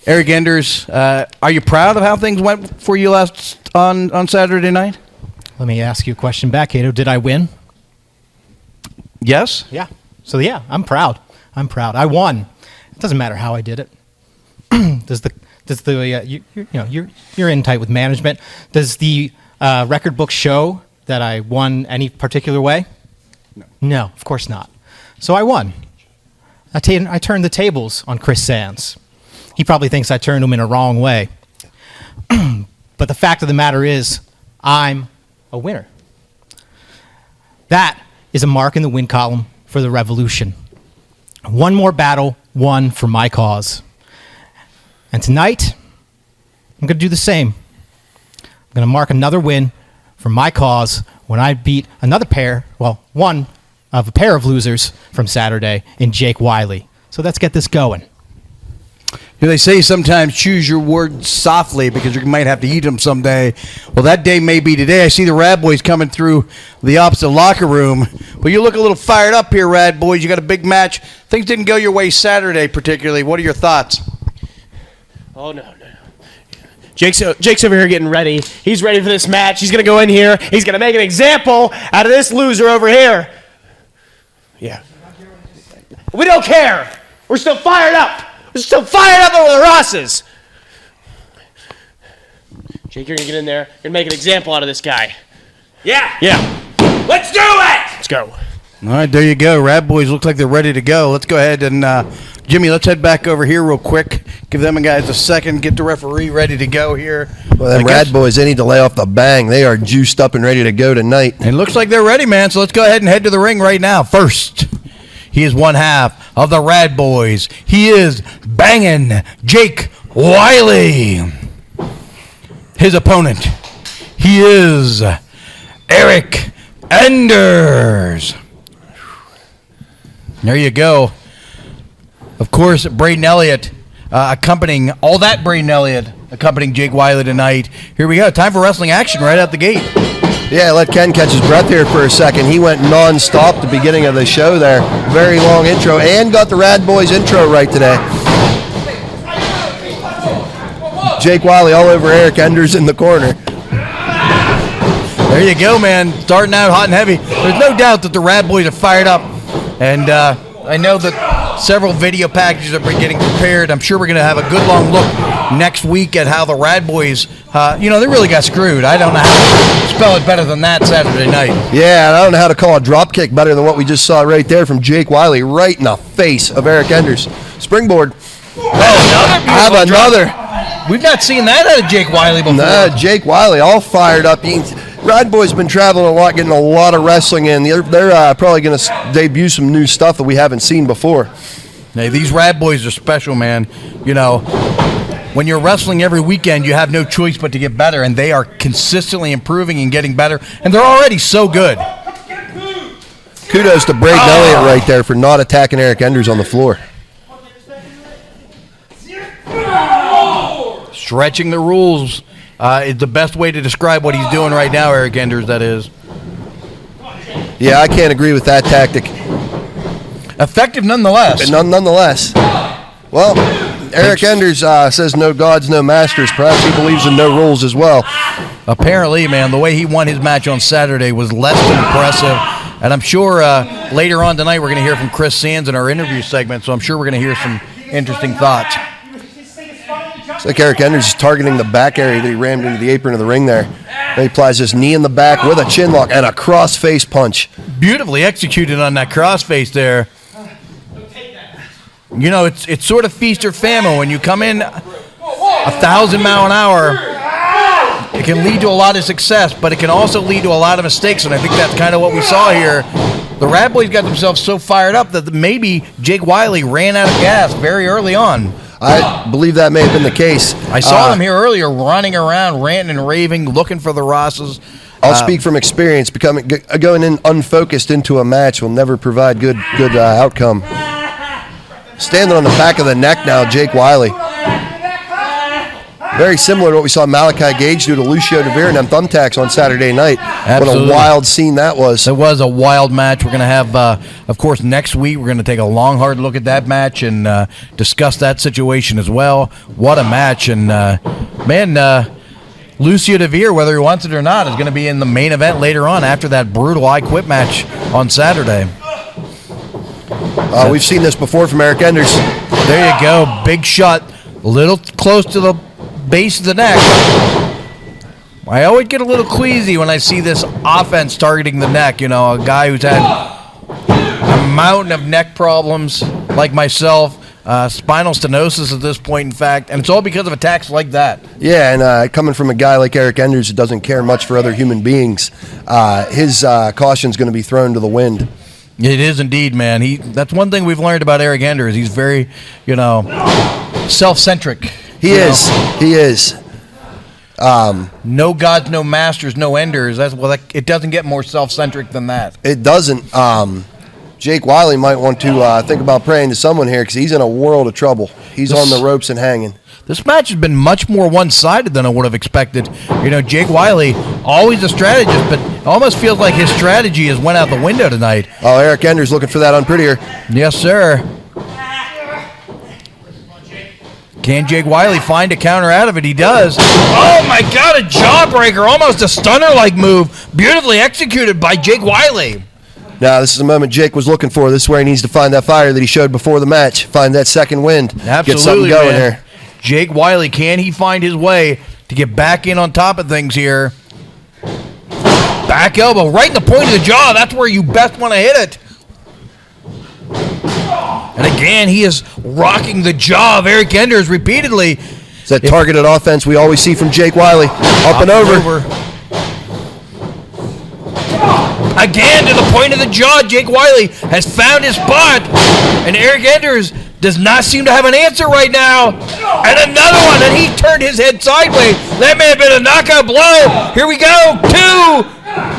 Eric Enders, are you proud of how things went for you last on Saturday night? Let me ask you a question back, Cato. Did I win? Yes. Yeah. So yeah, I'm proud. I won. It doesn't matter how I did it. You're in tight with management. Does the record book show that I won any particular way? No, of course not. So I won. I turned the tables on Chris Sands. He probably thinks I turned him in a wrong way. But the fact of the matter is, I'm a winner. That is a mark in the win column for the Revolution. One more battle won for my cause. And tonight, I'm going to do the same. I'm going to mark another win for my cause when I beat one of a pair of losers from Saturday in Jake Wily. So let's get this going. They say sometimes choose your words softly because you might have to eat them someday. Well, that day may be today. I see the Rad Boys coming through the opposite locker room. But you look a little fired up here, Rad Boys. You got a big match. Things didn't go your way Saturday particularly. What are your thoughts? Oh, no. Jake's over here getting ready. He's ready for this match. He's going to go in here. He's going to make an example out of this loser over here. Yeah. We don't care. We're still fired up. We're still fired up over the Rosses. Jake, you're going to get in there. You're going to make an example out of this guy. Yeah. Let's do it. Let's go. All right, there you go. Rad Boys look like they're ready to go. Let's go ahead and, Jimmy, let's head back over here real quick. Give them guys a second. Get the referee ready to go here. Well, them Rad Boys, they need to lay off the bang. They are juiced up and ready to go tonight. It looks like they're ready, man. So let's go ahead and head to the ring right now. First, he is one half of the Rad Boys. He is banging Jake Wily. His opponent, he is Eric Enders. There you go. Of course, Braden Elliott accompanying Jake Wily tonight. Here we go. Time for wrestling action right out the gate. Yeah, let Ken catch his breath here for a second. He went non-stop at the beginning of the show there. Very long intro, and got the Rad Boys intro right today. Jake Wily all over Eric Enders in the corner. There you go, man. Starting out hot and heavy. There's no doubt that the Rad Boys are fired up. And I know that several video packages are getting prepared. I'm sure we're going to have a good long look next week at how the Rad Boys, they really got screwed. I don't know how to spell it better than that Saturday night. Yeah, and I don't know how to call a drop kick better than what we just saw right there from Jake Wily, right in the face of Eric Enders. Springboard. Have another. We've not seen that out of Jake Wily before. Nah, Jake Wily all fired up. Rad Boys been traveling a lot, getting a lot of wrestling in. They're probably going to debut some new stuff that we haven't seen before. Hey, these Rad Boys are special, man. When you're wrestling every weekend, you have no choice but to get better, and they are consistently improving and getting better, and they're already so good. Kudos to Braden Elliott right there for not attacking Eric Enders on the floor. Stretching the rules is the best way to describe what he's doing right now, Eric Enders, that is. Yeah, I can't agree with that tactic. Effective nonetheless. Nonetheless. Well, Eric Enders says no gods, no masters. Perhaps he believes in no rules as well. Apparently, man, the way he won his match on Saturday was less than impressive. And I'm sure later on tonight we're going to hear from Chris Sands in our interview segment, so I'm sure we're going to hear some interesting thoughts. It's like Eric Enders is targeting the back area that he rammed into the apron of the ring there. And he applies this knee in the back with a chin lock and a cross-face punch. Beautifully executed on that cross-face there. It's sort of feast or famine. When you come in 1,000 mile an hour, it can lead to a lot of success, but it can also lead to a lot of mistakes, and I think that's kind of what we saw here. The Rad Boys got themselves so fired up that maybe Jake Wily ran out of gas very early on. I believe that may have been the case. I saw them here earlier running around, ranting and raving, looking for the Rosses. I'll speak from experience. Going in unfocused into a match will never provide good outcome. Standing on the back of the neck now, Jake Wily. Very similar to what we saw Malachi Gage do to Lucio DeVere and them thumbtacks on Saturday night. Absolutely. What a wild scene that was. It was a wild match. We're going to have, of course, next week, we're going to take a long, hard look at that match and discuss that situation as well. What a match. And, Lucio DeVere, whether he wants it or not, is going to be in the main event later on after that brutal I Quit match on Saturday. We've seen this before from Eric Enders. There you go. Big shot. A little close to the base of the neck. I always get a little queasy when I see this offense targeting the neck. You know, a guy who's had a mountain of neck problems like myself, spinal stenosis at this point, in fact, and it's all because of attacks like that. Yeah, and coming from a guy like Eric Enders who doesn't care much for other human beings, his caution's going to be thrown to the wind. It is indeed, man. That's one thing we've learned about Eric Enders. He's very, self-centric. He is. No gods, no masters, no enders. It doesn't get more self-centric than that. It doesn't. Jake Wily might want to think about praying to someone here because he's in a world of trouble. He's on the ropes and hanging. This match has been much more one-sided than I would have expected. Jake Wily, always a strategist, but it almost feels like his strategy has went out the window tonight. Oh, Eric Enders looking for that unprettier. Yes, sir. Can Jake Wily find a counter out of it? He does. Oh, my God, a jawbreaker. Almost a stunner-like move. Beautifully executed by Jake Wily. Now, this is the moment Jake was looking for. This is where he needs to find that fire that he showed before the match. Find that second wind. Absolutely, get something going man. here. Jake Wily, can he find his way to get back in on top of things here? Back elbow, right in the point of the jaw. That's where you best want to hit it. And again, he is rocking the jaw of Eric Enders repeatedly. It's that targeted offense we always see from Jake Wily. Up and over. Again, to the point of the jaw, Jake Wily has found his spot. And Eric Enders does not seem to have an answer right now. And another one, and he turned his head sideways. That may have been a knockout blow. Here we go, 2.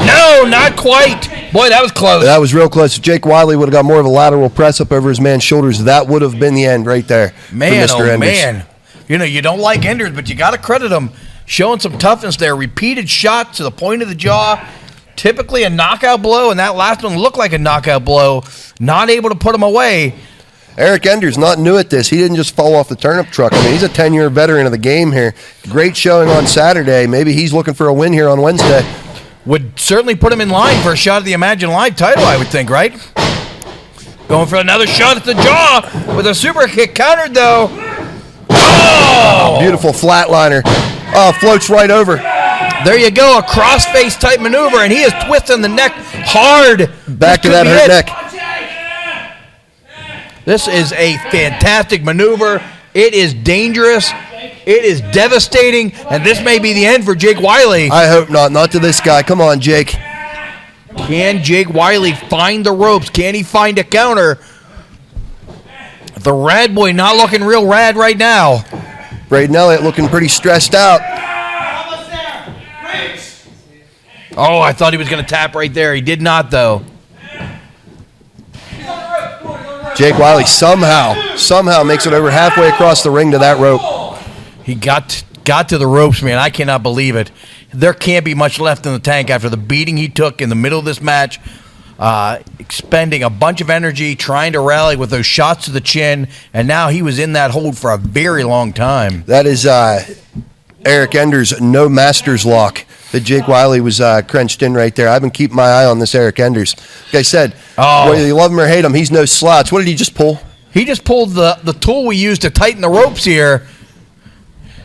No, not quite. Boy, that was close. That was real close. If Jake Wily would have got more of a lateral press up over his man's shoulders, that would have been the end right there. Man, for Mr. Enders. Man. You don't like Enders, but you got to credit him showing some toughness there. Repeated shots to the point of the jaw. Typically a knockout blow, and that last one looked like a knockout blow. Not able to put him away. Eric Enders not new at this. He didn't just fall off the turnip truck. I mean, he's a 10-year veteran of the game here. Great showing on Saturday. Maybe he's looking for a win here on Wednesday. Would certainly put him in line for a shot at the Imagine Live title, I would think, right? Going for another shot at the jaw with a super kick countered, though. Oh! Beautiful flatliner. Oh, floats right over. There you go, a cross-face type maneuver, and he is twisting the neck hard. Back to that hurt neck. This is a fantastic maneuver. It is dangerous. It is devastating, and this may be the end for Jake Wily. I hope not. Not to this guy. Come on, Jake. Can Jake Wily find the ropes? Can he find a counter? The Rad Boy not looking real rad right now. Braden Elliott looking pretty stressed out. Oh, I thought he was going to tap right there. He did not, though. Jake Wily somehow makes it over halfway across the ring to that rope. He got to the ropes, man. I cannot believe it. There can't be much left in the tank after the beating he took in the middle of this match, expending a bunch of energy, trying to rally with those shots to the chin, and now he was in that hold for a very long time. That is Eric Enders' no master's lock that Jake Wily was crunched in right there. I've been keeping my eye on this Eric Enders. Like I said, whether you love him or hate him, he's no slouch. What did he just pull? He just pulled the tool we use to tighten the ropes here.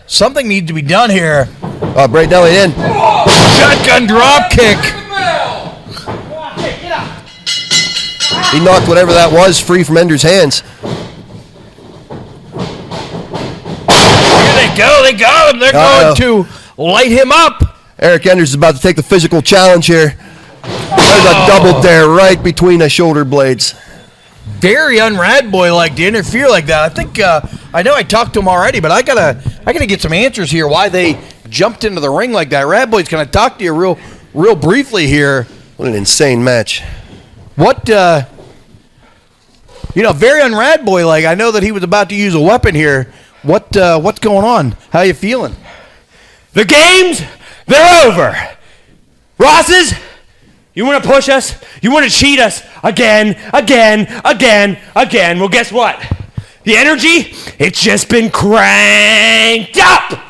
Something needs to be done here. Braden Elliott in. Shotgun drop kick. He knocked whatever that was free from Enders' hands. Here they go. They got him. They're going to light him up. Eric Enders is about to take the physical challenge here. There's a double dare right between the shoulder blades. Very un-Rad Boy-like to interfere like that. I think I know I talked to him already, but I gotta get some answers here. Why they jumped into the ring like that? Rad Boy's gonna talk to you real briefly here. What an insane match. What very un-Rad Boy-like. I know that he was about to use a weapon here. What's going on? How you feeling? The games, they're over. Rosses, you want to push us? You want to cheat us again? Well, guess what? The energy, it's just been cranked up.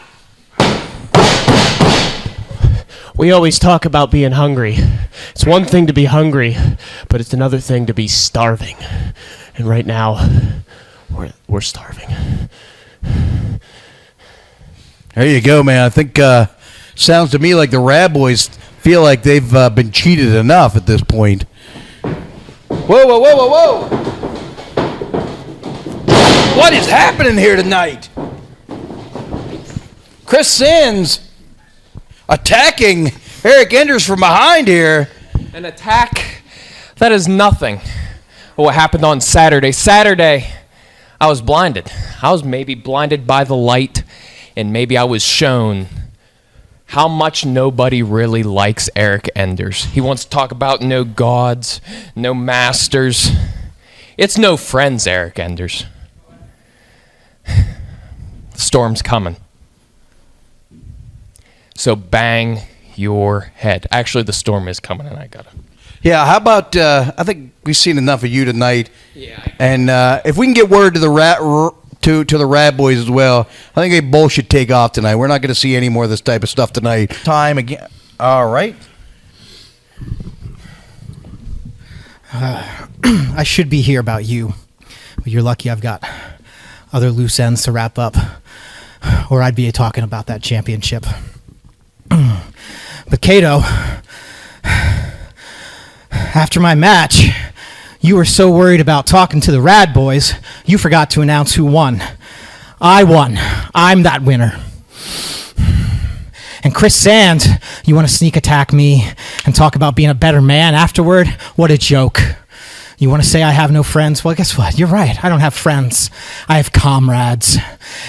We always talk about being hungry. It's one thing to be hungry, but it's another thing to be starving. And right now, we're starving. There you go, man. I think sounds to me like the Rad Boys feel like they've been cheated enough at this point. Whoa. What is happening here tonight? Chris Sands attacking Eric Enders from behind here. An attack? That is nothing. What happened on Saturday? Saturday, I was blinded. I was maybe blinded by the light, and maybe I was shown how much nobody really likes Eric Enders. He wants to talk about no gods, no masters. It's no friends, Eric Enders. The storm's coming. So bang your head. Actually, the storm is coming, and I gotta. Yeah, how about, I think we've seen enough of you tonight. Yeah. And if we can get word to the to the Rad Boys as well, I think they both should take off tonight. We're not going to see any more of this type of stuff tonight. Time again. All right. I should be here about you, but you're lucky I've got other loose ends to wrap up, or I'd be talking about that championship. But Kato, after my match, you were so worried about talking to the Rad Boys, you forgot to announce who won. I won. I'm that winner. And Chris Sands, you want to sneak attack me and talk about being a better man afterward? What a joke. You want to say I have no friends? Well, guess what? You're right. I don't have friends. I have comrades.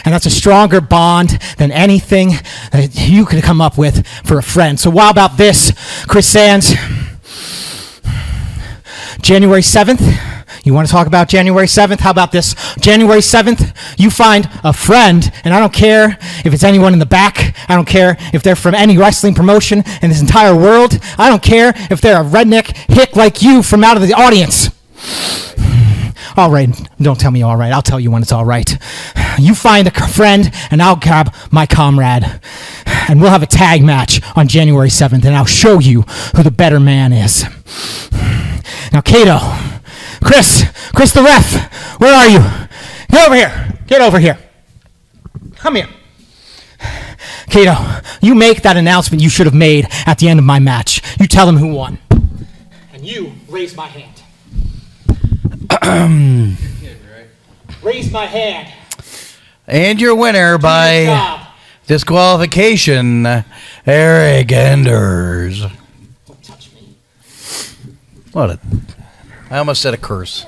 And that's a stronger bond than anything that you could come up with for a friend. So how about this, Chris Sands? January 7th, you want to talk about January 7th? How about this? January 7th, you find a friend, and I don't care if it's anyone in the back. I don't care if they're from any wrestling promotion in this entire world. I don't care if they're a redneck hick like you from out of the audience. All right, don't tell me all right. I'll tell you when it's all right. You find a friend, and I'll grab my comrade, and we'll have a tag match on January 7th, and I'll show you who the better man is. Now, Kato, Chris the ref, where are you? Get over here. Get over here. Come here. Kato, you make that announcement you should have made at the end of my match. You tell them who won. And you raise my hand. Raise my hand. And your winner by disqualification, Eric Enders. Don't touch me. I almost said a curse.